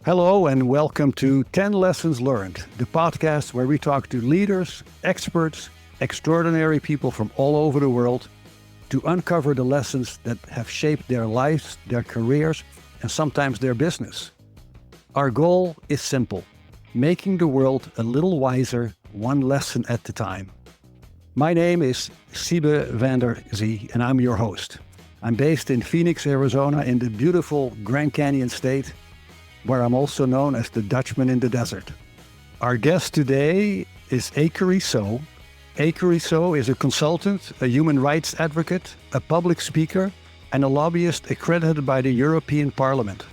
Hello and welcome to 10 Lessons Learned, the podcast where we talk to leaders, experts, extraordinary people from all over the world to uncover the lessons that have shaped their lives, their careers, and sometimes their business. Our goal is simple: making the world a little wiser, one lesson at a time. My name is Siebe van der Zee and I'm your host. I'm based in Phoenix, Arizona in the beautiful Grand Canyon state, where I'm also known as the Dutchman in the desert. Our guest today is Aye Kari Soe. Aye Kari Soe is a consultant, a human rights advocate, a public speaker, and a lobbyist accredited by the European Parliament.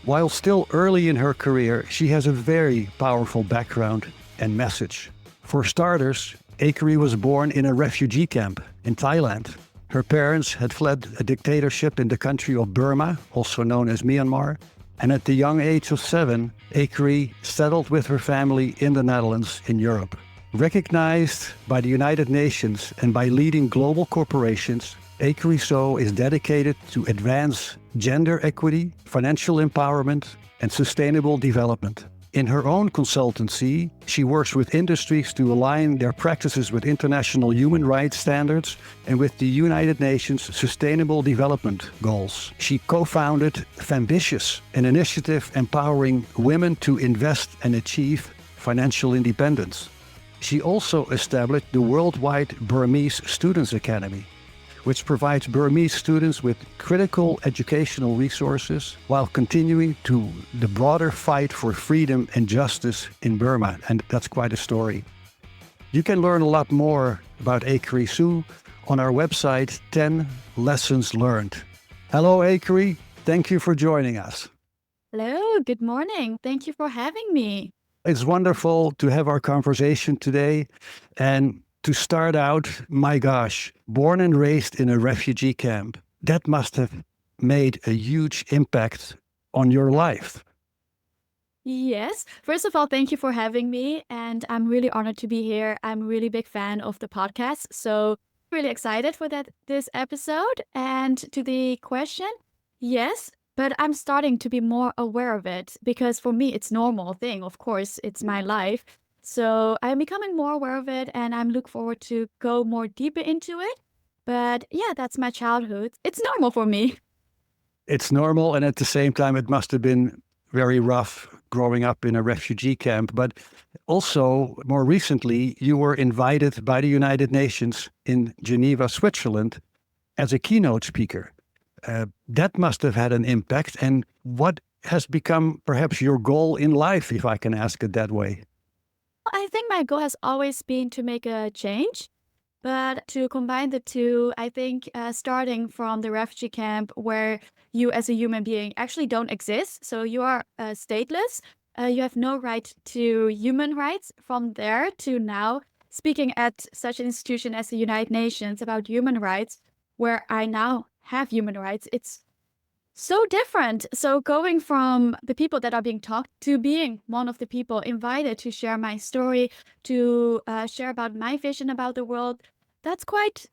While still early in her career, she has a very powerful background and message. For starters, Aye Kari was born in a refugee camp in Thailand. Her parents had fled a dictatorship in the country of Burma, also known as Myanmar, and at the young age of 7, Aye Kari settled with her family in the Netherlands in Europe. Recognized by the United Nations and by leading global corporations, Aye Kari Soe is dedicated to advance gender equity, financial empowerment, and sustainable development. In her own consultancy, she works with industries to align their practices with international human rights standards and with the United Nations Sustainable Development Goals. She co-founded Fambitious, an initiative empowering women to invest and achieve financial independence. She also established the Worldwide Burmese Students Academy, which provides Burmese students with critical educational resources while continuing to the broader fight for freedom and justice in Burma. And that's quite a story. You can learn a lot more about Aye Kari Soe on our website, 10 Lessons Learned. Hello, Aye Kari. Thank you for joining us. Hello, good morning. Thank you for having me. It's wonderful to have our conversation today. And to start out, my gosh, born and raised in a refugee camp, that must have made a huge impact on your life. Yes, first of all, thank you for having me. And I'm really honored to be here. I'm a really big fan of the podcast. So really excited for this episode. And to the question, yes, but I'm starting to be more aware of it because for me, it's normal thing. Of course, it's my life. So I'm becoming more aware of it and I'm looking forward to go more deeper into it. But yeah, that's my childhood. It's normal for me. It's normal, and at the same time, it must have been very rough growing up in a refugee camp. But also, more recently, you were invited by the United Nations in Geneva, Switzerland, as a keynote speaker. That must have had an impact. And what has become perhaps your goal in life, if I can ask it that way? I think my goal has always been to make a change, but to combine the two, I think starting from the refugee camp where you as a human being actually don't exist, so you are stateless, you have no right to human rights, from there to now speaking at such an institution as the United Nations about human rights, where I now have human rights, it's so different. So going from the people that are being talked to being one of the people invited to share my story, to share about my vision about the world, that's quite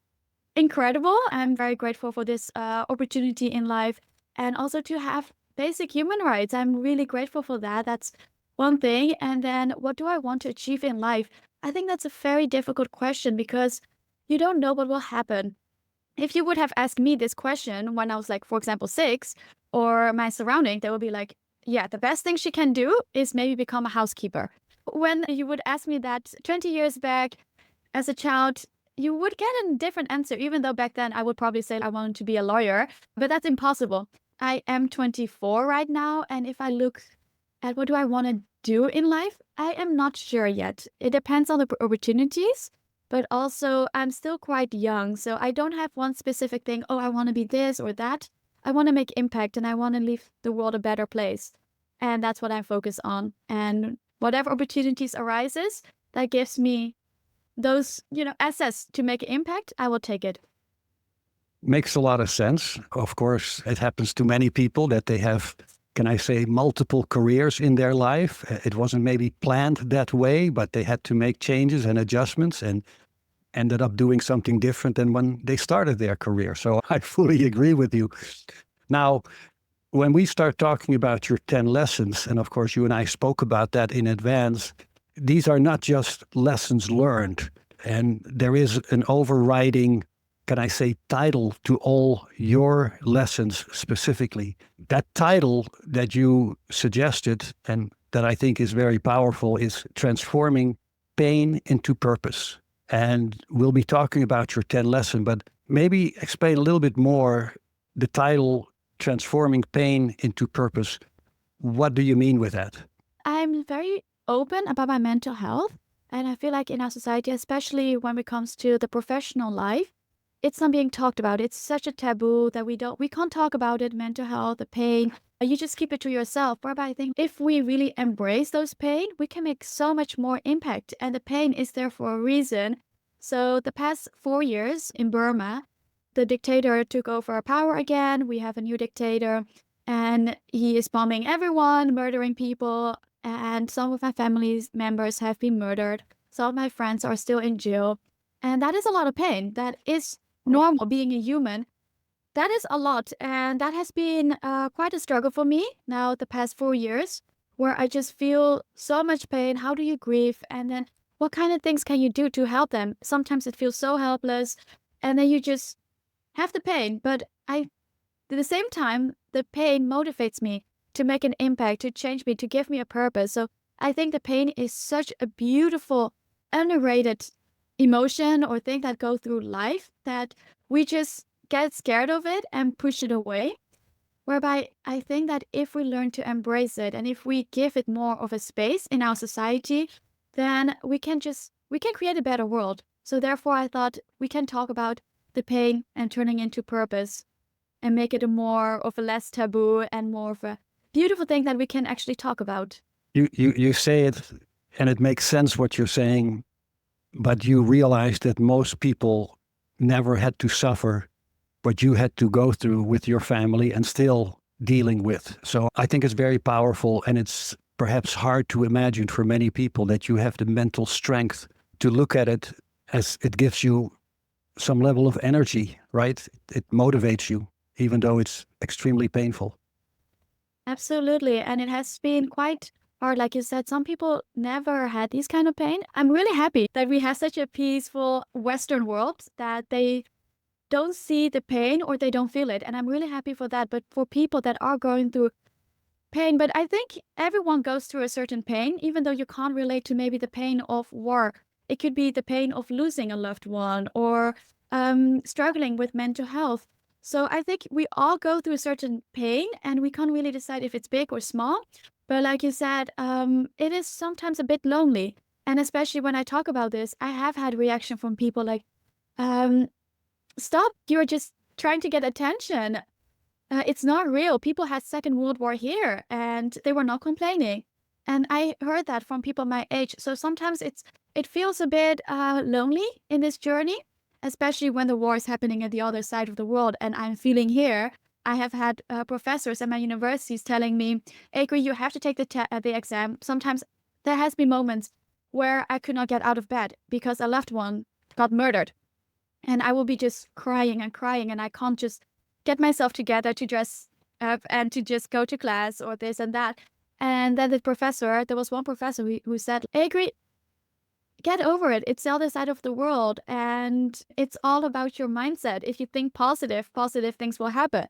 incredible. I'm very grateful for this opportunity in life and also to have basic human rights. I'm really grateful for that. That's one thing. And then what do I want to achieve in life? I think that's a very difficult question because you don't know what will happen. If you would have asked me this question when I was like, for example, 6, or my surrounding, they would be like, yeah, the best thing she can do is maybe become a housekeeper. When you would ask me that 20 years back as a child, you would get a different answer, even though back then I would probably say I wanted to be a lawyer, but that's impossible. I am 24 right now, and if I look at what do I want to do in life, I am not sure yet. It depends on the opportunities. But also, I'm still quite young, so I don't have one specific thing, oh, I want to be this or that. I want to make impact and I want to leave the world a better place. And that's what I focus on. And whatever opportunities arises, that gives me those, assets to make impact, I will take it. Makes a lot of sense. Of course, it happens to many people that they have, can I say, multiple careers in their life. It wasn't maybe planned that way, but they had to make changes and adjustments and ended up doing something different than when they started their career. So I fully agree with you. Now, when we start talking about your 10 lessons, and of course you and I spoke about that in advance, these are not just lessons learned. And there is an overriding, can I say, title to all your lessons specifically. That title that you suggested, and that I think is very powerful, is Transforming Pain into Purpose. And we'll be talking about your 10 lesson, but maybe explain a little bit more the title, Transforming Pain into Purpose. What do you mean with that? I'm very open about my mental health. And I feel like in our society, especially when it comes to the professional life, it's not being talked about. It's such a taboo that we can't talk about it, mental health, the pain. You just keep it to yourself. But I think if we really embrace those pain, we can make so much more impact. And the pain is there for a reason. So the past 4 years in Burma, the dictator took over power again. We have a new dictator and he is bombing everyone, murdering people. And some of my family members have been murdered. Some of my friends are still in jail. And that is a lot of pain. That is normal being a human. That is a lot. And that has been quite a struggle for me now the past 4 years, where I just feel so much pain. How do you grieve? And then what kind of things can you do to help them? Sometimes it feels so helpless. And then you just have the pain. But at the same time, the pain motivates me to make an impact, to change me, to give me a purpose. So I think the pain is such a beautiful, underrated emotion or thing that go through life that we just get scared of it and push it away. Whereby I think that if we learn to embrace it and if we give it more of a space in our society, then we can create a better world. So therefore I thought we can talk about the pain and turning into purpose and make it a less taboo and more of a beautiful thing that we can actually talk about. You say it, and it makes sense what you're saying, but you realize that most people never had to suffer what you had to go through with your family and still dealing with. So I think it's very powerful, and it's perhaps hard to imagine for many people that you have the mental strength to look at it as it gives you some level of energy, right? It motivates you, even though it's extremely painful. Absolutely. And it has been quite hard. Like you said, some people never had this kind of pain. I'm really happy that we have such a peaceful Western world that they don't see the pain or they don't feel it. And I'm really happy for that. But for people that are going through pain, but I think everyone goes through a certain pain, even though you can't relate to maybe the pain of war. It could be the pain of losing a loved one or struggling with mental health. So I think we all go through a certain pain and we can't really decide if it's big or small. But like you said, it is sometimes a bit lonely. And especially when I talk about this, I have had reaction from people like, stop, you're just trying to get attention. It's not real. People had Second World War here and they were not complaining. And I heard that from people my age. So sometimes it feels a bit lonely in this journey, especially when the war is happening at the other side of the world and I'm feeling here. I have had professors at my universities telling me, Aye Kari, you have to take the exam. Sometimes there has been moments where I could not get out of bed because a loved one got murdered. And I will be just crying and crying and I can't just get myself together to dress up and to just go to class or this and that. And then there was one professor who said, Aye Kari, get over it. It's the other side of the world. And it's all about your mindset. If you think positive things will happen.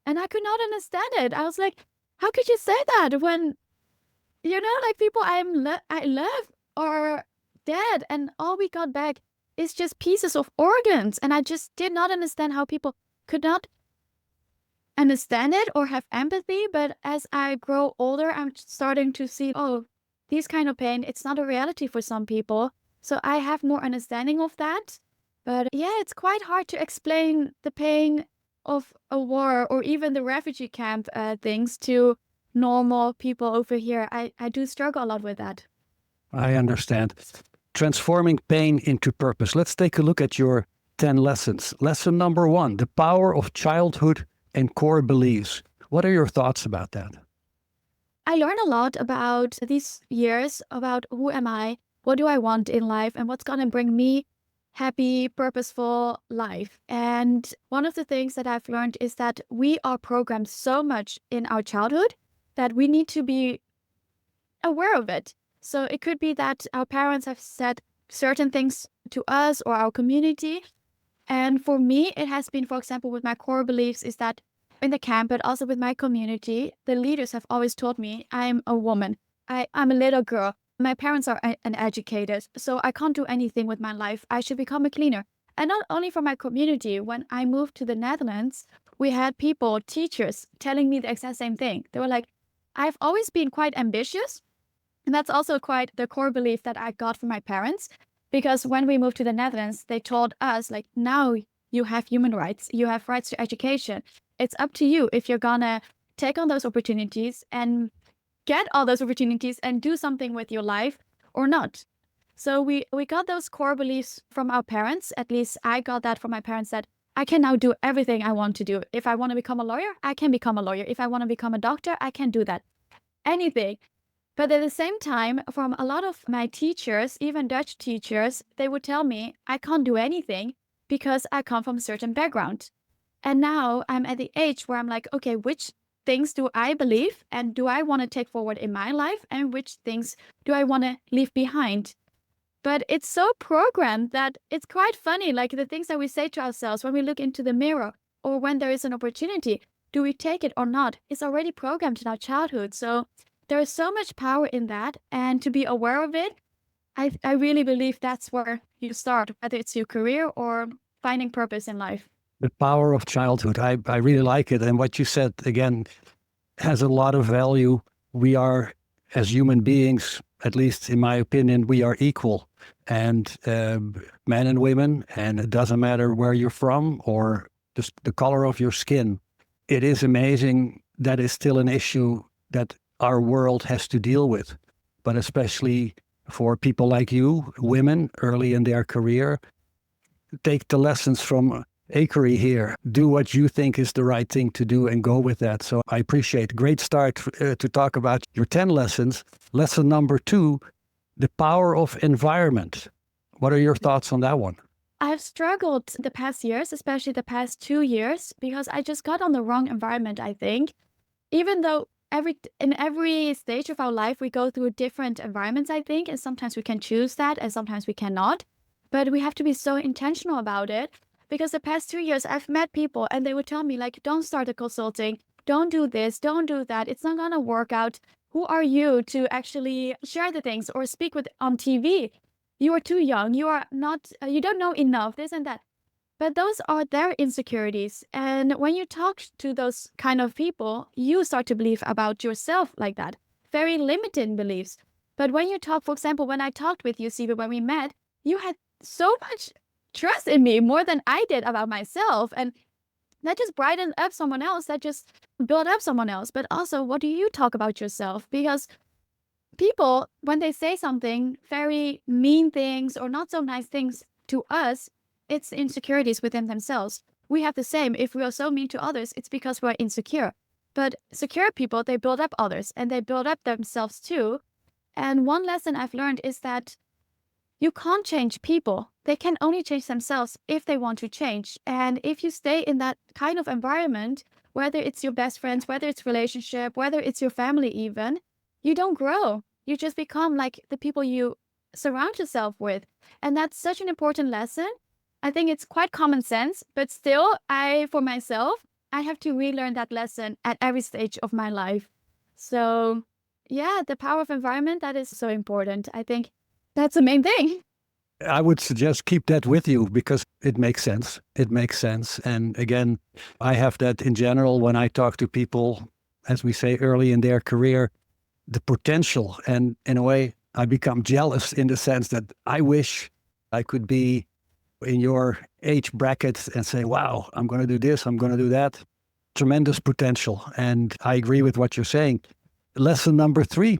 And I could not understand it. I was like, how could you say that when, like people I love are dead and all we got back is just pieces of organs. And I just did not understand how people could not understand it or have empathy. But as I grow older, I'm starting to see, these kind of pain, it's not a reality for some people. So I have more understanding of that. But yeah, it's quite hard to explain the pain of a war or even the refugee camp things to normal people over here. I do struggle a lot with that. I understand. Transforming pain into purpose. Let's take a look at your 10 lessons. Lesson number 1, the power of childhood and core beliefs. What are your thoughts about that? I learned a lot about these years, about who am I, what do I want in life, and what's going to bring me happy, purposeful life. And one of the things that I've learned is that we are programmed so much in our childhood that we need to be aware of it. So it could be that our parents have said certain things to us or our community. And for me, it has been, for example, with my core beliefs is that in the camp, but also with my community, the leaders have always told me I'm a woman. I'm a little girl. My parents are uneducated, so I can't do anything with my life. I should become a cleaner. And not only for my community, when I moved to the Netherlands, we had people, teachers, telling me the exact same thing. They were like, I've always been quite ambitious. And that's also quite the core belief that I got from my parents. Because when we moved to the Netherlands, they told us, like, now you have human rights, you have rights to education. It's up to you if you're gonna take on those opportunities and get all those opportunities and do something with your life or not. So we got those core beliefs from our parents. At least I got that from my parents, that I can now do everything I want to do. If I want to become a lawyer, I can become a lawyer. If I want to become a doctor, I can do that. Anything. But at the same time, from a lot of my teachers, even Dutch teachers, they would tell me I can't do anything because I come from a certain background. And now I'm at the age where I'm like, okay, which things do I believe and do I want to take forward in my life, and which things do I want to leave behind? But it's so programmed that it's quite funny, like the things that we say to ourselves when we look into the mirror or when there is an opportunity, do we take it or not? It's already programmed in our childhood. So there is so much power in that, and to be aware of it, I really believe that's where you start, whether it's your career or finding purpose in life. The power of childhood. I really like it. And what you said, again, has a lot of value. We are, as human beings, at least in my opinion, we are equal. And men and women, and it doesn't matter where you're from or just the color of your skin. It is amazing that is still an issue that our world has to deal with. But especially for people like you, women, early in their career, take the lessons from Aye Kari here. Do what you think is the right thing to do and go with that. So I appreciate. Great start to talk about your 10 lessons. Lesson number 2, the power of environment. What are your thoughts on that one? I've struggled the past years, especially the past 2 years, because I just got on the wrong environment, I think. Even though in every stage of our life, we go through different environments, I think, and sometimes we can choose that and sometimes we cannot. But we have to be so intentional about it. Because the past 2 years, I've met people and they would tell me, like, don't start a consulting, don't do this, don't do that. It's not going to work out. Who are you to actually share the things or speak with on TV? You are too young. You are not, you don't know enough, this and that. But those are their insecurities. And when you talk to those kind of people, you start to believe about yourself like that. Very limited beliefs. But when you talk, for example, when I talked with you, Siebe, when we met, you had so much trust in me, more than I did about myself. And that just brightened up someone else, that just built up someone else. But also, what do you talk about yourself? Because people, when they say something, very mean things or not so nice things to us, it's insecurities within themselves. We have the same. If we are so mean to others, it's because we're insecure. But secure people, they build up others and they build up themselves too. And one lesson I've learned is that you can't change people. They can only change themselves if they want to change. And if you stay in that kind of environment, whether it's your best friends, whether it's relationship, whether it's your family even, you don't grow. You just become like the people you surround yourself with. And that's such an important lesson. I think it's quite common sense, but still, for myself, I have to relearn that lesson at every stage of my life. So yeah, the power of environment, that is so important. I think that's the main thing. I would suggest keep that with you because it makes sense. It makes sense. And again, I have that in general when I talk to people, as we say, early in their career, the potential. And in a way, I become jealous in the sense that I wish I could be in your age bracket and say, wow, I'm going to do this, I'm going to do that. Tremendous potential. And I agree with what you're saying. Lesson number 3,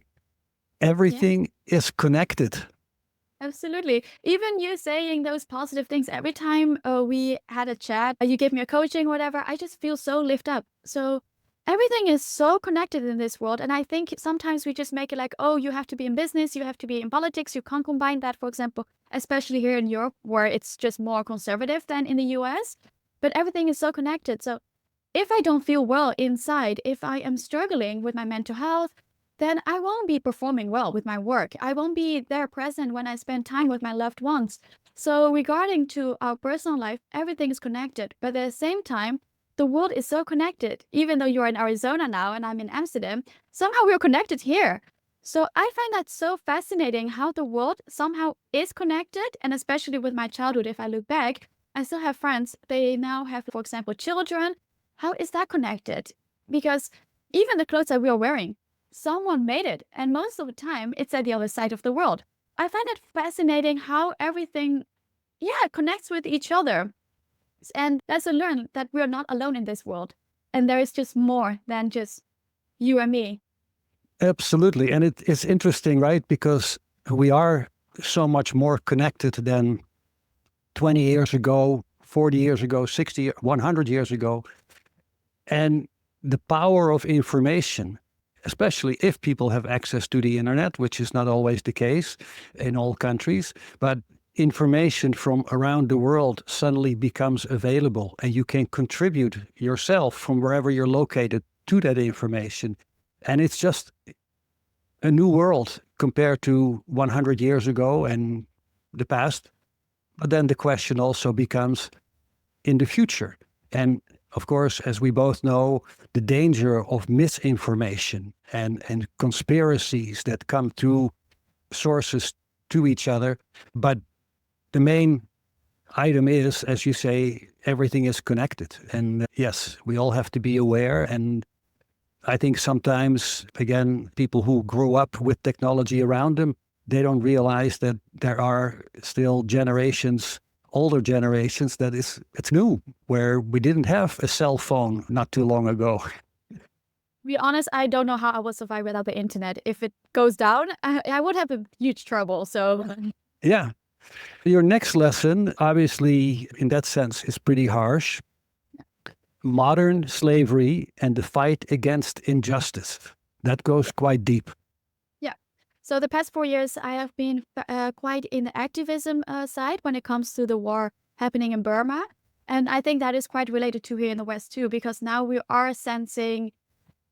everything is connected. Absolutely. Even you saying those positive things every time we had a chat, you gave me a coaching, whatever, I just feel so lifted up. So everything is so connected in this world. And I think sometimes we just make it like, oh, you have to be in business, you have to be in politics, you can't combine that, for example. especially here in Europe, where it's just more conservative than in the US. But everything is so connected. So if I don't feel well inside, if I am struggling with my mental health, then I won't be performing well with my work. I won't be there present when I spend time with my loved ones. So regarding to our personal life, everything is connected. But at the same time, the world is so connected. Even though you're in Arizona now and I'm in Amsterdam, somehow we're connected here. So I find that so fascinating how the world somehow is connected. And especially with my childhood, if I look back, I still have friends. They now have, for example, children. How is that connected? Because even the clothes that we are wearing, someone made it. And most of the time, it's at the other side of the world. I find it fascinating how everything, connects with each other. And that's a learn that we're not alone in this world. And there is just more than just you and me. Absolutely. And it's interesting, right? Because we are so much more connected than 20 years ago, 40 years ago, 60, 100 years ago. And the power of information, especially if people have access to the internet, which is not always the case in all countries, but information from around the world suddenly becomes available and you can contribute yourself from wherever you're located to that information. And it's just a new world compared to 100 years ago and the past. But then the question also becomes in the future. And of course, as we both know, the danger of misinformation and conspiracies that come through sources to each other. But the main item is, as you say, everything is connected. And yes, we all have to be aware. And I think sometimes, again, people who grew up with technology around them, they don't realize that there are still generations, older generations, it's new, where we didn't have a cell phone not too long ago. To be honest, I don't know how I would survive without the internet. If it goes down, I would have a huge trouble. So Yeah. Your next lesson, obviously, in that sense, is pretty harsh. Modern slavery and the fight against injustice. That goes quite deep. yeah. So the past 4 years, I have been quite in the activism side when it comes to the war happening in Burma. And I think that is quite related to here in the West too, because now we are sensing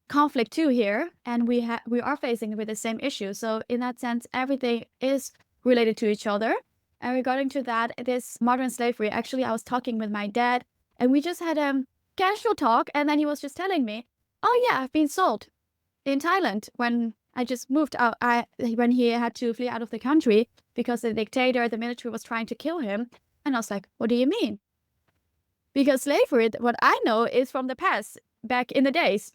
conflict too here, and we are facing with the same issue. So in that sense, everything is related to each other. And regarding to that, this modern slavery, actually, I was talking with my dad, and we just had a casual talk, and then he was just telling me, oh yeah, I've been sold in Thailand when I just moved out, when he had to flee out of the country because the dictator, the military was trying to kill him. And I was like, what do you mean? Because slavery, what I know, is from the past, back in the days,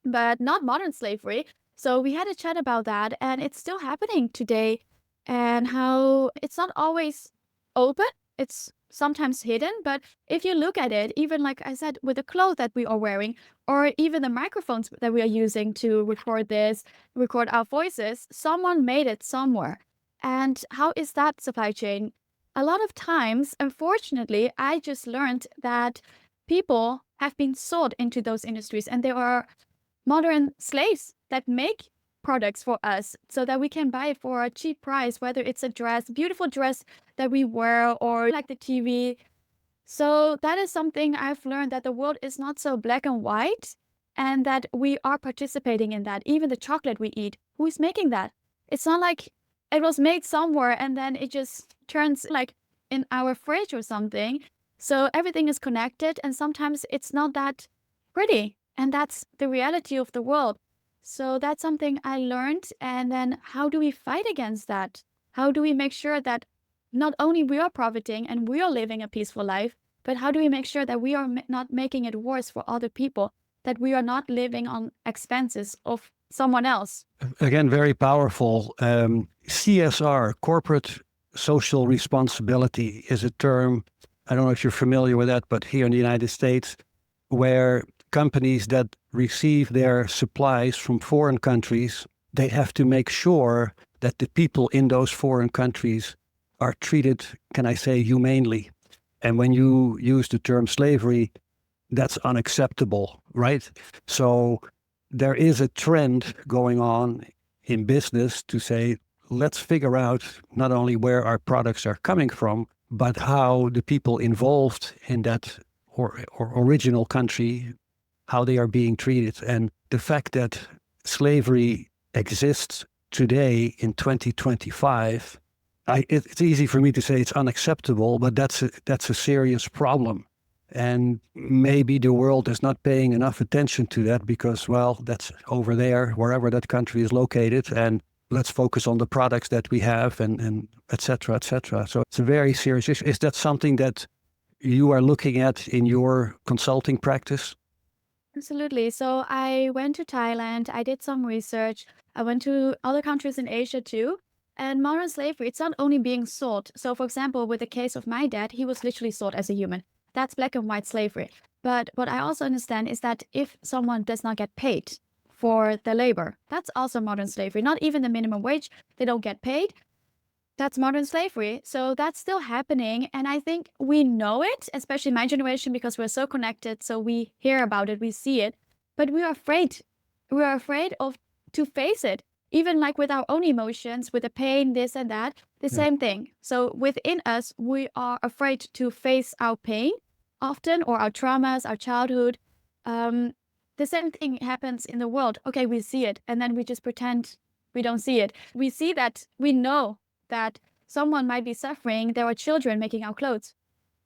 but not modern slavery. So we had a chat about that, and it's still happening today, and how it's not always open. It's sometimes hidden, but if you look at it, even like I said, with the clothes that we are wearing, or even the microphones that we are using to record our voices, someone made it somewhere. And how is that supply chain? A lot of times, unfortunately, I just learned that people have been sold into those industries, and there are modern slaves that make products for us so that we can buy it for a cheap price, whether it's a dress, beautiful dress that we wear, or like the TV. So that is something I've learned, that the world is not so black and white, and that we are participating in that. Even the chocolate we eat, who is making that? It's not like it was made somewhere and then it just turns like in our fridge or something. So everything is connected, and sometimes it's not that pretty. And that's the reality of the world. So that's something I learned. And then how do we fight against that? How do we make sure that not only we are profiting and we are living a peaceful life, but how do we make sure that we are not making it worse for other people, that we are not living on expenses of someone else? Again, very powerful. CSR, corporate social responsibility, is a term, I don't know if you're familiar with that, but here in the United States, where companies that receive their supplies from foreign countries, they have to make sure that the people in those foreign countries are treated, can I say, humanely. And when you use the term slavery, that's unacceptable, right? So there is a trend going on in business to say, let's figure out not only where our products are coming from, but how the people involved in that or original country, how they are being treated. And the fact that slavery exists today in 2025, it's easy for me to say it's unacceptable, but that's a serious problem. And maybe the world is not paying enough attention to that because, well, that's over there, wherever that country is located. And let's focus on the products that we have and et cetera, et cetera. So it's a very serious issue. Is that something that you are looking at in your consulting practice? Absolutely. So I went to Thailand, I did some research, I went to other countries in Asia too. And modern slavery, it's not only being sold. So for example, with the case of my dad, he was literally sold as a human. That's black and white slavery. But what I also understand is that if someone does not get paid for their labor, that's also modern slavery. Not even the minimum wage, they don't get paid. That's modern slavery. So that's still happening. And I think we know it, especially my generation, because we're so connected. So we hear about it, we see it, but we are afraid. We are afraid of to face it, even like with our own emotions, with the pain, this and that, the same thing. So within us, we are afraid to face our pain often, or our traumas, our childhood. The same thing happens in the world. Okay, we see it, and then we just pretend we don't see it. We see that, we know that someone might be suffering. There are children making our clothes,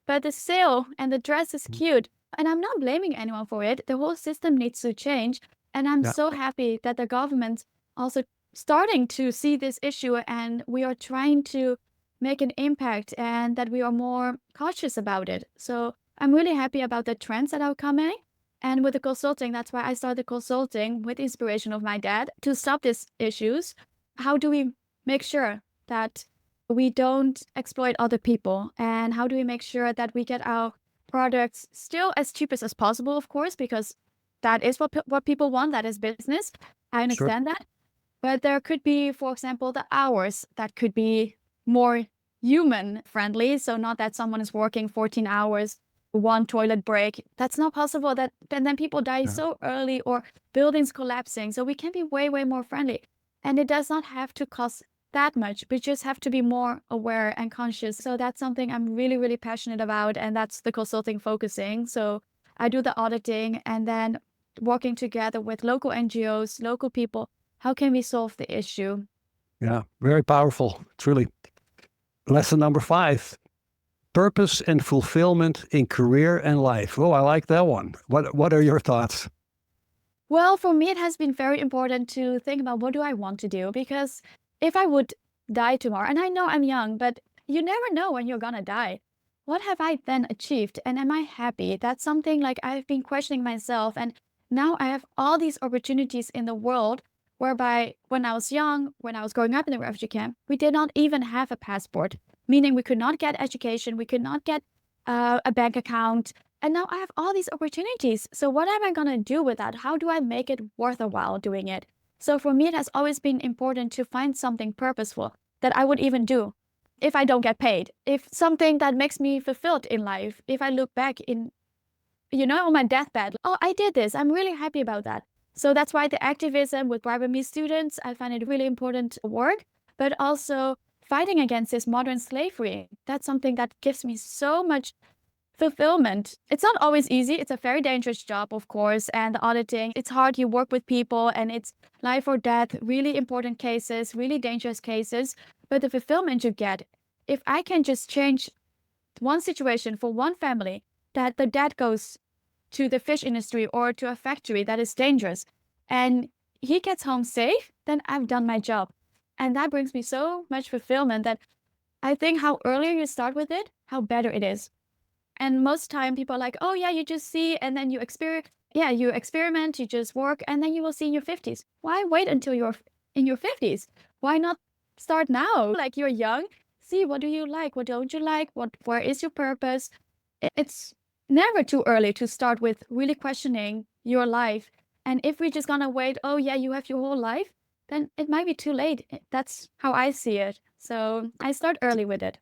but the sale and the dress is cute. And I'm not blaming anyone for it. The whole system needs to change. And I'm so happy that the government also starting to see this issue, and we are trying to make an impact, and that we are more cautious about it. So I'm really happy about the trends that are coming. And with the consulting, that's why I started consulting with the inspiration of my dad to stop these issues. How do we make sure that we don't exploit other people? And how do we make sure that we get our products still as cheap as possible, of course, because that is what people want. That is business. I understand that. But there could be, for example, the hours that could be more human friendly. So not that someone is working 14 hours, one toilet break. That's not possible. And then people die so early, or buildings collapsing. So we can be way, way more friendly. And it does not have to cost that much. We just have to be more aware and conscious. So that's something I'm really, really passionate about. And that's the consulting focusing. So I do the auditing, and then working together with local NGOs, local people. How can we solve the issue? Yeah, very powerful, truly. Lesson number 5, purpose and fulfillment in career and life. Oh, I like that one. What are your thoughts? Well, for me, it has been very important to think about, what do I want to do? Because if I would die tomorrow, and I know I'm young, but you never know when you're gonna die. What have I then achieved? And am I happy? That's something like I've been questioning myself. And now I have all these opportunities in the world, whereby when I was young, when I was growing up in the refugee camp, we did not even have a passport, meaning we could not get education, we could not get a bank account. And now I have all these opportunities. So what am I going to do with that? How do I make it worth a while doing it? So for me, it has always been important to find something purposeful that I would even do if I don't get paid, if something that makes me fulfilled in life. If I look back in, on my deathbed, oh, I did this, I'm really happy about that. So that's why the activism with Worldwide Burmese students, I find it really important work, but also fighting against this modern slavery. That's something that gives me so much fulfillment. It's not always easy. It's a very dangerous job, of course, and the auditing, it's hard. You work with people, and it's life or death, really important cases, really dangerous cases. But the fulfillment you get, if I can just change one situation for one family, that the dad goes to the fish industry or to a factory that is dangerous, and he gets home safe, then I've done my job. And that brings me so much fulfillment that I think how earlier you start with it, how better it is. And most time people are like, oh yeah, you just see, and then you experiment. Yeah, you experiment, you just work, and then you will see in your 50s. Why wait until you're in your 50s? Why not start now? Like, you're young, see, what do you like? What don't you like? Where is your purpose? It's never too early to start with really questioning your life. And if we're just gonna wait, oh yeah, you have your whole life, then it might be too late. That's how I see it. So I start early with it.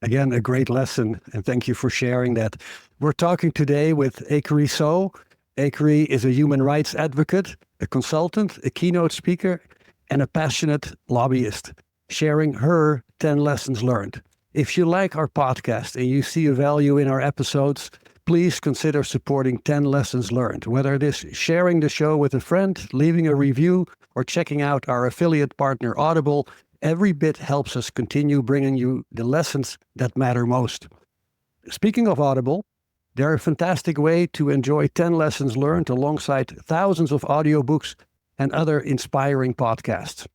Again, a great lesson, and thank you for sharing that. We're talking today with Aye Kari Soe. Aye Kari is a human rights advocate, a consultant, a keynote speaker, and a passionate lobbyist. sharing her 10 lessons learned. If you like our podcast and you see a value in our episodes, please consider supporting 10 lessons learned, whether it is sharing the show with a friend, leaving a review, or checking out our affiliate partner Audible. Every bit helps us continue bringing you the lessons that matter most. Speaking of Audible, they're a fantastic way to enjoy 10 lessons learned alongside thousands of audiobooks and other inspiring podcasts.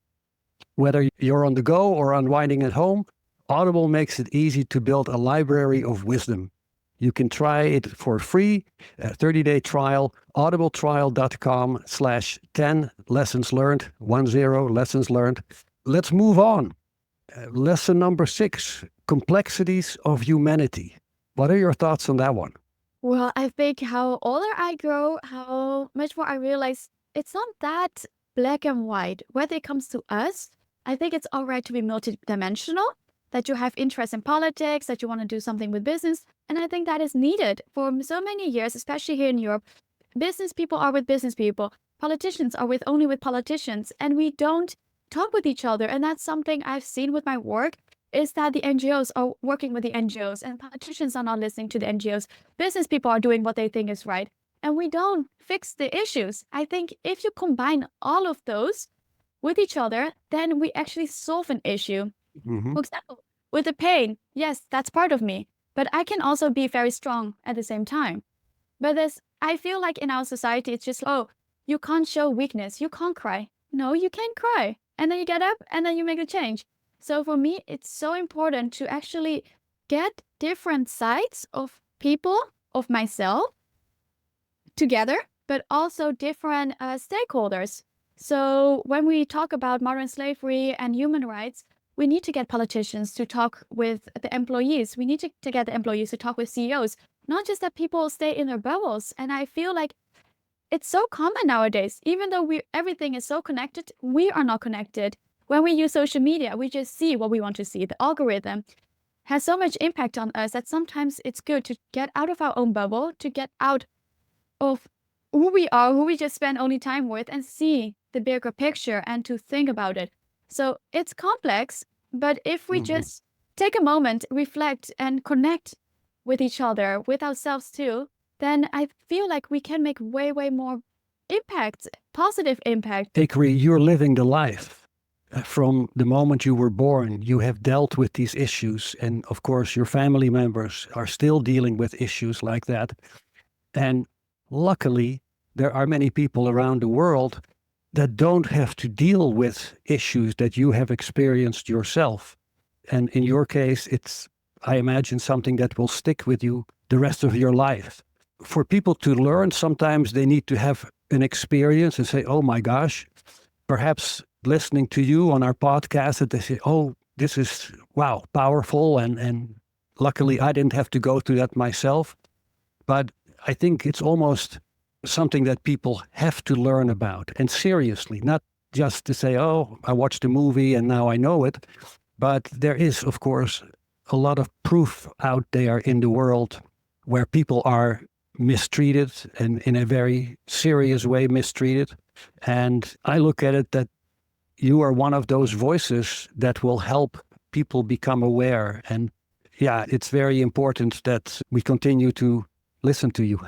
Whether you're on the go or unwinding at home, Audible makes it easy to build a library of wisdom. You can try it for free, a 30-day trial, audibletrial.com/10 lessons learned, 10 lessons learned. Let's move on. Lesson number 6, complexities of humanity. What are your thoughts on that one? Well, I think how older I grow, how much more I realize it's not that black and white. Whether it comes to us, I think it's all right to be multidimensional, that you have interest in politics, that you want to do something with business. And I think that is needed for so many years, especially here in Europe. Business people are with business people. Politicians are only with politicians. And we don't talk with each other. And that's something I've seen with my work, is that the NGOs are working with the NGOs and politicians are not listening to the NGOs. Business people are doing what they think is right. And we don't fix the issues. I think if you combine all of those with each other, then we actually solve an issue. Mm-hmm. For example, with the pain, yes, that's part of me. But I can also be very strong at the same time. But I feel like in our society, it's just, oh, you can't show weakness. You can't cry. No, you can't cry. And then you get up and then you make a change. So for me, it's so important to actually get different sides of people, of myself, together, but also different stakeholders. So when we talk about modern slavery and human rights, we need to get politicians to talk with the employees. We need to get the employees to talk with CEOs, not just that people stay in their bubbles. And I feel like it's so common nowadays. Even though everything is so connected, we are not connected. When we use social media, we just see what we want to see. The algorithm has so much impact on us that sometimes it's good to get out of our own bubble, to get out of who we are, who we just spend only time with, and see the bigger picture and to think about it. So it's complex, but if we just take a moment, reflect, and connect with each other, with ourselves too, then I feel like we can make way, way more impact, positive impact. Aye Kari, you're living the life. From the moment you were born, you have dealt with these issues. And of course, your family members are still dealing with issues like that. And luckily, there are many people around the world that don't have to deal with issues that you have experienced yourself. And in your case, it's, I imagine, something that will stick with you the rest of your life. For people to learn, sometimes they need to have an experience and say, oh my gosh, perhaps listening to you on our podcast, that they say, oh, this is, wow, powerful. And luckily, I didn't have to go through that myself. But I think it's almost something that people have to learn about, and seriously, not just to say, oh, I watched a movie and now I know it. But there is, of course, a lot of proof out there in the world where people are mistreated, and in a very serious way mistreated. And I look at it that you are one of those voices that will help people become aware. And yeah, it's very important that we continue to listen to you.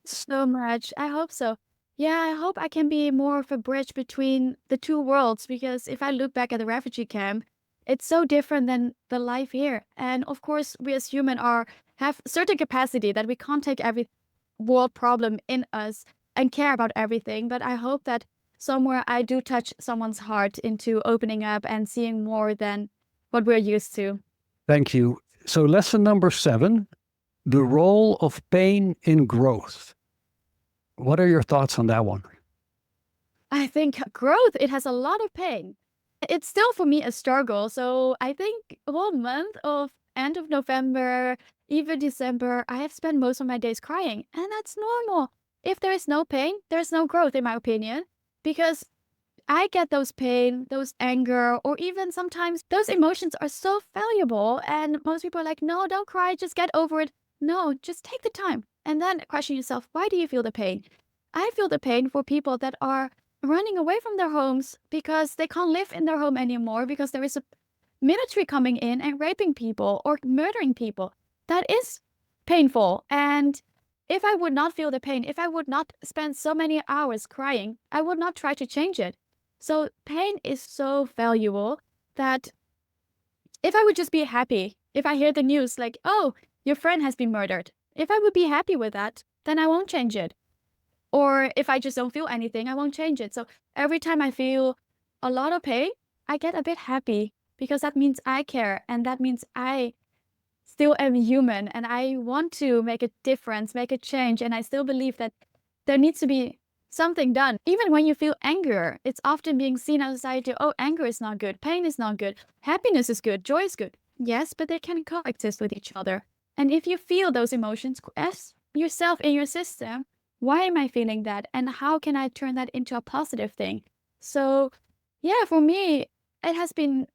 So much. I hope so. Yeah, I hope I can be more of a bridge between the two worlds, because if I look back at the refugee camp, it's so different than the life here. And of course, we as humans have certain capacity that we can't take every world problem in us and care about everything. But I hope that somewhere I do touch someone's heart into opening up and seeing more than what we're used to. Thank you. So lesson number 7, the role of pain in growth. What are your thoughts on that one? I think growth, it has a lot of pain. It's still for me a struggle. So I think a whole month of end of November, even December, I have spent most of my days crying. And that's normal. If there is no pain, there's no growth, in my opinion, because I get those pain, those anger, or even sometimes those emotions are so valuable. And most people are like, no, don't cry, just get over it. No, just take the time. And then question yourself, why do you feel the pain? I feel the pain for people that are running away from their homes because they can't live in their home anymore because there is a military coming in and raping people or murdering people. That is painful. And if I would not feel the pain, if I would not spend so many hours crying, I would not try to change it. So pain is so valuable that if I would just be happy, if I hear the news like, oh, your friend has been murdered, if I would be happy with that, then I won't change it. Or if I just don't feel anything, I won't change it. So every time I feel a lot of pain, I get a bit happy because that means I care and that means I still am human and I want to make a difference, make a change. And I still believe that there needs to be something done. Even when you feel anger, it's often being seen in society, oh, anger is not good, pain is not good, happiness is good, joy is good. Yes, but they can coexist with each other. And if you feel those emotions, ask yourself in your system, why am I feeling that? And how can I turn that into a positive thing? So yeah, for me, it has been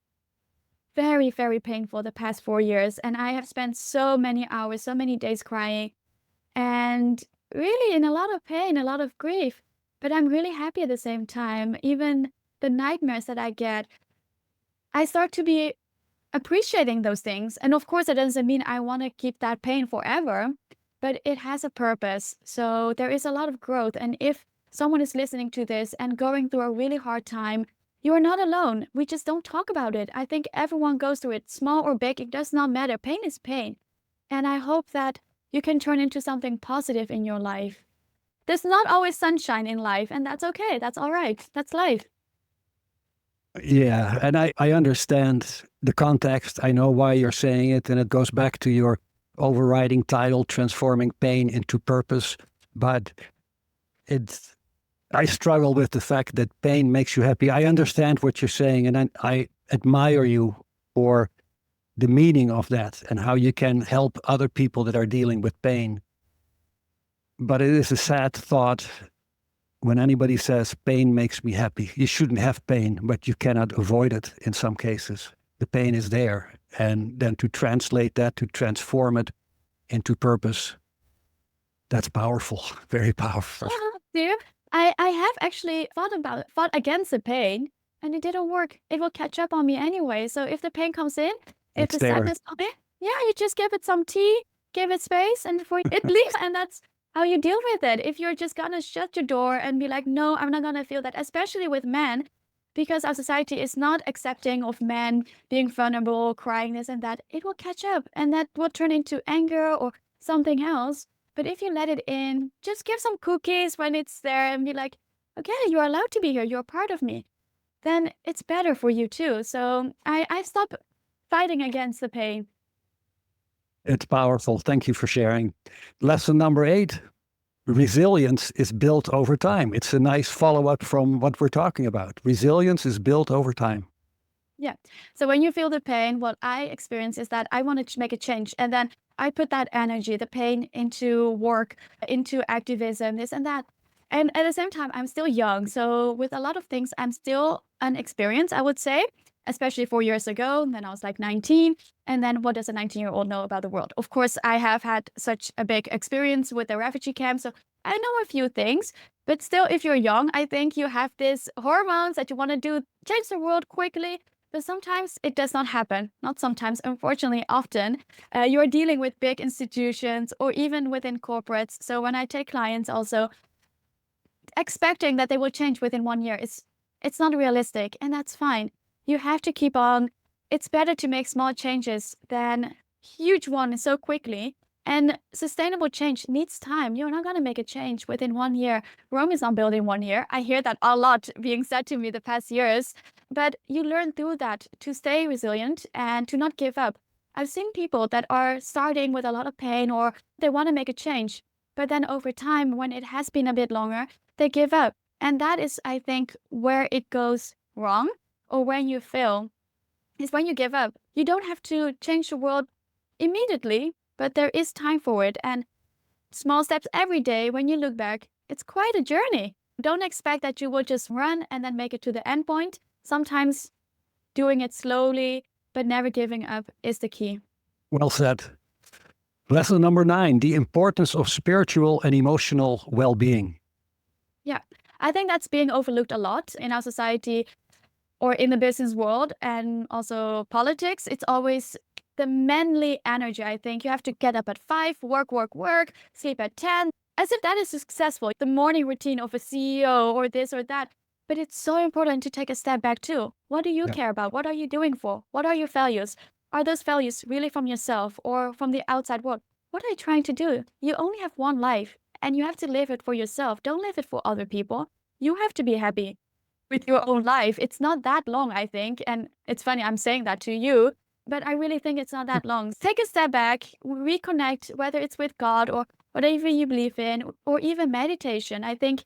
very, very painful the past 4 years. And I have spent so many hours, so many days crying and really in a lot of pain, a lot of grief. But I'm really happy at the same time. Even the nightmares that I get, I start to be appreciating those things. And of course, it doesn't mean I want to keep that pain forever, but it has a purpose. So there is a lot of growth. And if someone is listening to this and going through a really hard time, you are not alone. We just don't talk about it. I think everyone goes through it, small or big. It does not matter. Pain is pain. And I hope that you can turn into something positive in your life. There's not always sunshine in life, and that's okay. That's all right. That's life. Yeah, and I understand the context. I know why you're saying it, and it goes back to your overriding title, Transforming Pain into Purpose. But I struggle with the fact that pain makes you happy. I understand what you're saying, and I admire you for the meaning of that and how you can help other people that are dealing with pain. But it is a sad thought when anybody says pain makes me happy. You shouldn't have pain, but you cannot avoid it in some cases. The pain is there. And then to translate that, to transform it into purpose, that's powerful, very powerful. Dear, I have actually fought against the pain, and it didn't work. It will catch up on me anyway. So if the pain comes in, if It's the there. sadness comes in, yeah, you just give it some tea, give it space, and before it leaves, and that's how you deal with it. If you're just gonna shut your door and be like, no, I'm not gonna feel that, especially with men, because our society is not accepting of men being vulnerable, crying this and that, it will catch up and that will turn into anger or something else. But if you let it in, just give some cookies when it's there and be like, okay, you're allowed to be here, you're part of me. Then it's better for you too. So I stopped fighting against the pain. It's powerful. Thank you for sharing. Lesson number 8, resilience is built over time. It's a nice follow-up from what we're talking about. Resilience is built over time. Yeah. So when you feel the pain, what I experience is that I wanted to make a change. And then I put that energy, the pain, into work, into activism, this and that. And at the same time, I'm still young. So with a lot of things, I'm still inexperienced, I would say, especially 4 years ago. Then I was like 19. And then what does a 19-year-old know about the world? Of course, I have had such a big experience with the refugee camp. So I know a few things. But still, if you're young, I think you have these hormones that you want to do, change the world quickly. But sometimes it does not happen. Not sometimes, unfortunately, often. You're dealing with big institutions or even within corporates. So when I take clients also, expecting that they will change within 1 year, it's not realistic, and that's fine. You have to keep on. It's better to make small changes than huge ones so quickly. And sustainable change needs time. You're not going to make a change within 1 year. Rome is not built in 1 year. I hear that a lot being said to me the past years. But you learn through that to stay resilient and to not give up. I've seen people that are starting with a lot of pain or they want to make a change. But then over time, when it has been a bit longer, they give up. And that is, I think, where it goes wrong or when you fail is when you give up. You don't have to change the world immediately, but there is time for it. And small steps every day, when you look back, it's quite a journey. Don't expect that you will just run and then make it to the end point. Sometimes doing it slowly, but never giving up is the key. Well said. Lesson number 9, the importance of spiritual and emotional well-being. Yeah, I think that's being overlooked a lot in our society or in the business world and also politics. It's always the manly energy. I think you have to get up at 5, work, sleep at 10, as if that is successful. The morning routine of a CEO or this or that. But it's so important to take a step back too. What do you Yeah. care about? What are you doing for? What are your values? Are those values really from yourself or from the outside world? What are you trying to do? You only have one life and you have to live it for yourself. Don't live it for other people. You have to be happy with your own life. It's not that long, I think. And it's funny, I'm saying that to you, but I really think it's not that long. Take a step back, reconnect, whether it's with God or whatever you believe in, or even meditation. I think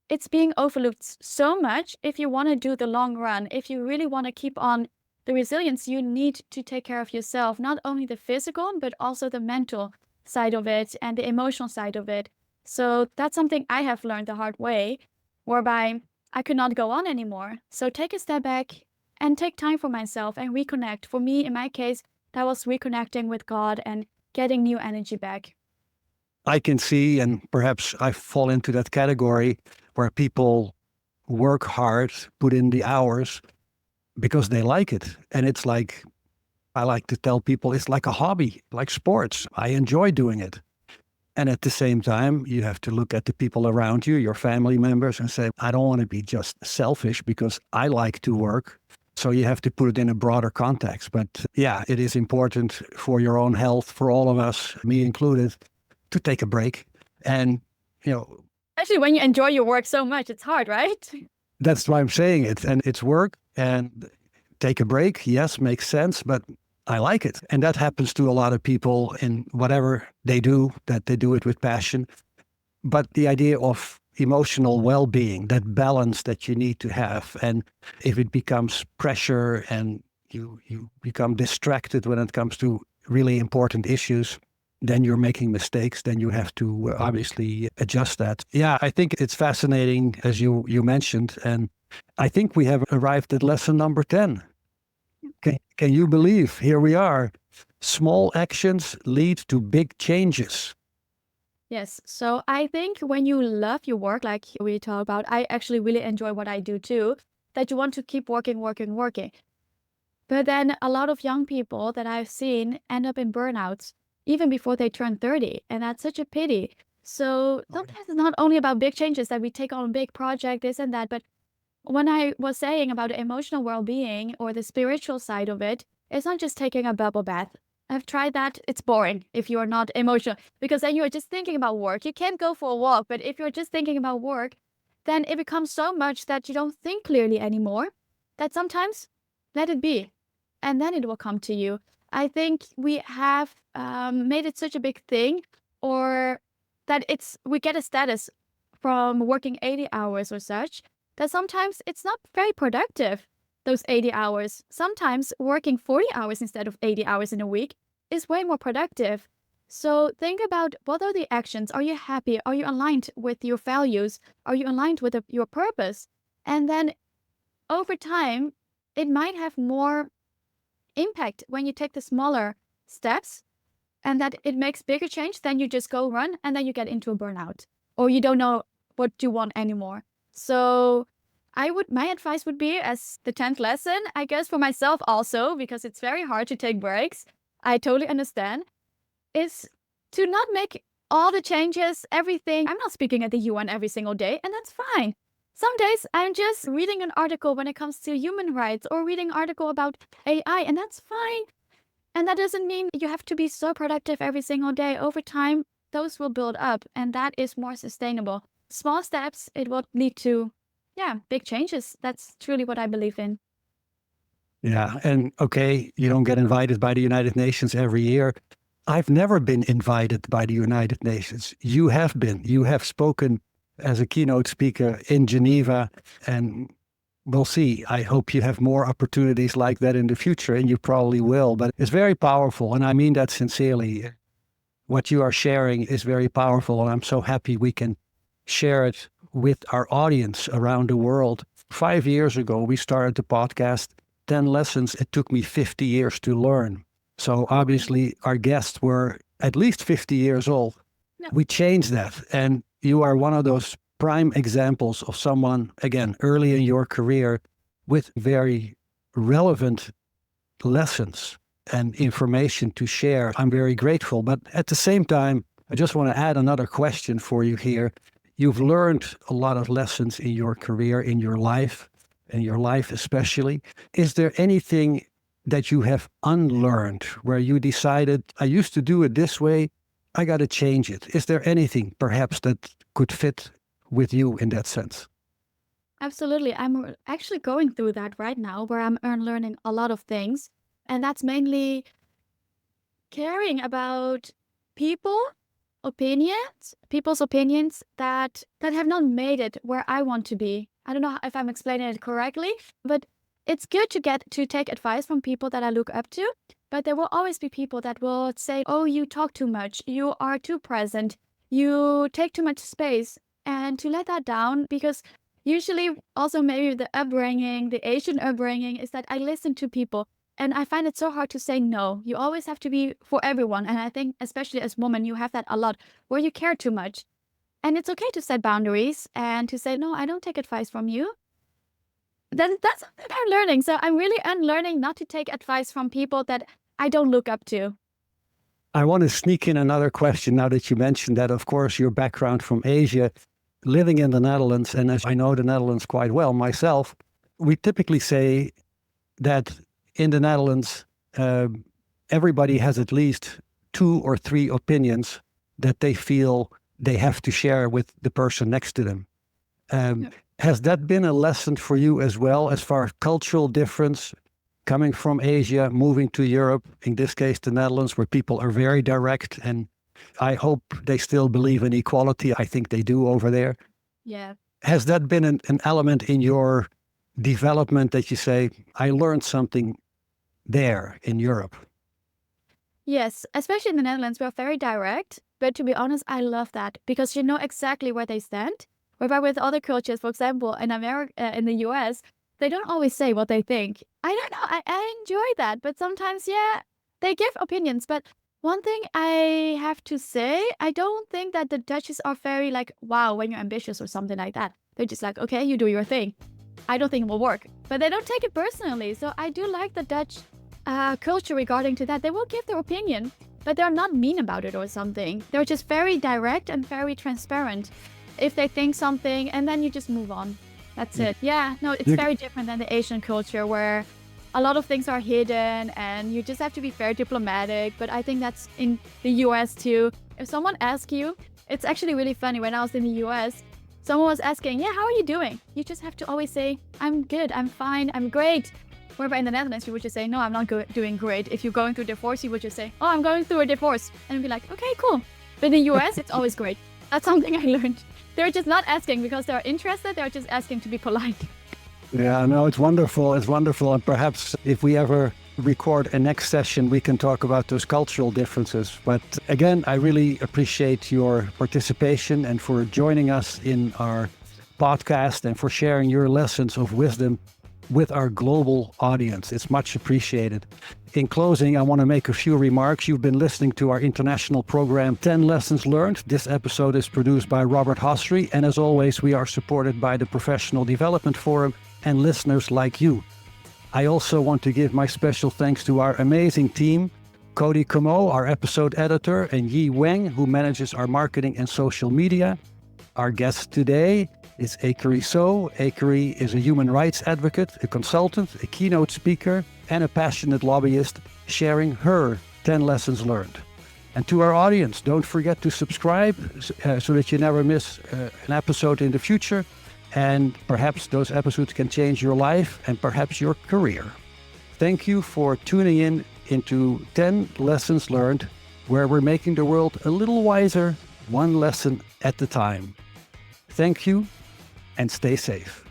it's being overlooked so much. If you want to do the long run, if you really want to keep on the resilience, you need to take care of yourself, not only the physical, but also the mental side of it and the emotional side of it. So that's something I have learned the hard way, whereby I could not go on anymore. So take a step back and take time for myself and reconnect. For me, in my case, that was reconnecting with God and getting new energy back. I can see, and perhaps I fall into that category, where people work hard, put in the hours because they like it. And it's like, I like to tell people, it's like a hobby, like sports. I enjoy doing it. And at the same time, you have to look at the people around you, your family members, and say, I don't want to be just selfish because I like to work. So you have to put it in a broader context. But yeah, it is important for your own health, for all of us, me included, to take a break. And, Actually, when you enjoy your work so much, it's hard, right? that's why I'm saying it. And it's work, and take a break. Yes, makes sense. But I like it. And that happens to a lot of people in whatever they do, that they do it with passion. But the idea of emotional well-being, that balance that you need to have, and if it becomes pressure and you become distracted when it comes to really important issues, then you're making mistakes, then you have to obviously adjust that. Yeah, I think it's fascinating, as you mentioned, and I think we have arrived at lesson number 10. Can you believe? Here we are. Small actions lead to big changes. Yes. So I think when you love your work, like we talk about, I actually really enjoy what I do too, that you want to keep working. But then a lot of young people that I've seen end up in burnouts even before they turn 30. And that's such a pity. So sometimes it's not only about big changes that we take on a big project, this and that, but when I was saying about the emotional well-being or the spiritual side of it, it's not just taking a bubble bath. I've tried that. It's boring if you are not emotional, because then you're just thinking about work. You can't go for a walk, but if you're just thinking about work, then it becomes so much that you don't think clearly anymore, that sometimes let it be, and then it will come to you. I think we have made it such a big thing, or that we get a status from working 80 hours or such, that sometimes it's not very productive, those 80 hours. Sometimes working 40 hours instead of 80 hours in a week is way more productive. So think about, what are the actions? Are you happy? Are you aligned with your values? Are you aligned with your purpose? And then over time, it might have more impact when you take the smaller steps, and that it makes bigger change. Then you just go run, and then you get into a burnout, or you don't know what you want anymore. So my advice would be, as the 10th lesson, I guess for myself also, because it's very hard to take breaks, I totally understand, is to not make all the changes, everything. I'm not speaking at the UN every single day, and that's fine. Some days I'm just reading an article when it comes to human rights, or reading an article about AI, and that's fine. And that doesn't mean you have to be so productive every single day. Over time, those will build up, and that is more sustainable. Small steps, it will lead to, big changes. That's truly what I believe in. Yeah. And okay, you don't get invited by the United Nations every year. I've never been invited by the United Nations. You have been. You have spoken as a keynote speaker in Geneva, and we'll see. I hope you have more opportunities like that in the future, and you probably will. But it's very powerful, and I mean that sincerely. What you are sharing is very powerful, and I'm so happy we can share it with our audience around the world. 5 years ago, we started the podcast, 10 lessons it took me 50 years to learn. So obviously our guests were at least 50 years old. Yeah. We changed that. And you are one of those prime examples of someone, again, early in your career with very relevant lessons and information to share. I'm very grateful. But at the same time, I just want to add another question for you here. You've learned a lot of lessons in your career, in your life especially. Is there anything that you have unlearned where you decided, I used to do it this way, I got to change it? Is there anything perhaps that could fit with you in that sense? Absolutely. I'm actually going through that right now where I'm unlearning a lot of things. And that's mainly caring about people's opinions that have not made it where I want to be. I don't know if I'm explaining it correctly, but it's good to take advice from people that I look up to. But there will always be people that will say, oh, you talk too much, you are too present, you take too much space. And to let that down, because usually also maybe the upbringing, the Asian upbringing, is that I listen to people. And I find it so hard to say no. You always have to be for everyone. And I think, especially as women, you have that a lot where you care too much. And it's okay to set boundaries and to say, no, I don't take advice from you. That's something I'm learning. So I'm really unlearning not to take advice from people that I don't look up to. I want to sneak in another question now that you mentioned that, of course, your background from Asia, living in the Netherlands, and as I know the Netherlands quite well myself, we typically say that in the Netherlands, everybody has at least 2 or 3 opinions that they feel they have to share with the person next to them. Has that been a lesson for you as well, as far as cultural difference, coming from Asia, moving to Europe, in this case, the Netherlands, where people are very direct, and I hope they still believe in equality. I think they do over there. Yeah. Has that been an element in your development that you say, I learned something there in Europe? Yes, especially in the Netherlands, we're very direct. But to be honest, I love that because you know exactly where they stand. Whereby with other cultures, for example, in America, in the US, they don't always say what they think. I don't know. I enjoy that. But sometimes, yeah, they give opinions. But one thing I have to say, I don't think that the Dutchies are very like, wow, when you're ambitious or something like that. They're just like, okay, you do your thing. I don't think it will work. But they don't take it personally. So I do like the Dutch culture regarding to that. They will give their opinion, but they're not mean about it or something. They're just very direct and very transparent. If they think something, and then you just move on. That's it. Yeah, no, it's very different than the Asian culture where a lot of things are hidden and you just have to be very diplomatic. But I think that's in the US too. If someone asks you, it's actually really funny. When I was in the US, someone was asking, yeah, how are you doing? You just have to always say, I'm good, I'm fine, I'm great. Whereby in the Netherlands, you would just say, no, I'm not doing great. If you're going through a divorce, you would just say, oh, I'm going through a divorce. And be like, okay, cool. But in the US, it's always great. That's something I learned. They're just not asking because they're interested. They're just asking to be polite. Yeah, no, it's wonderful. It's wonderful. And perhaps if we ever record a next session, we can talk about those cultural differences. But again, I really appreciate your participation and for joining us in our podcast and for sharing your lessons of wisdom with our global audience. It's much appreciated. In closing, I want to make a few remarks. You've been listening to our international program, 10 Lessons Learned. This episode is produced by Robert Hosry, and as always, we are supported by the Professional Development Forum and listeners like you. I also want to give my special thanks to our amazing team, Cody Como, our episode editor, and Yi Wang, who manages our marketing and social media. Our guest today is Aye Kari Soe. Aye Kari is a human rights advocate, a consultant, a keynote speaker, and a passionate lobbyist, sharing her 10 lessons learned. And to our audience, don't forget to subscribe so that you never miss an episode in the future. And perhaps those episodes can change your life and perhaps your career. Thank you for tuning in into 10 Lessons Learned, where we're making the world a little wiser, one lesson at a time. Thank you, and stay safe.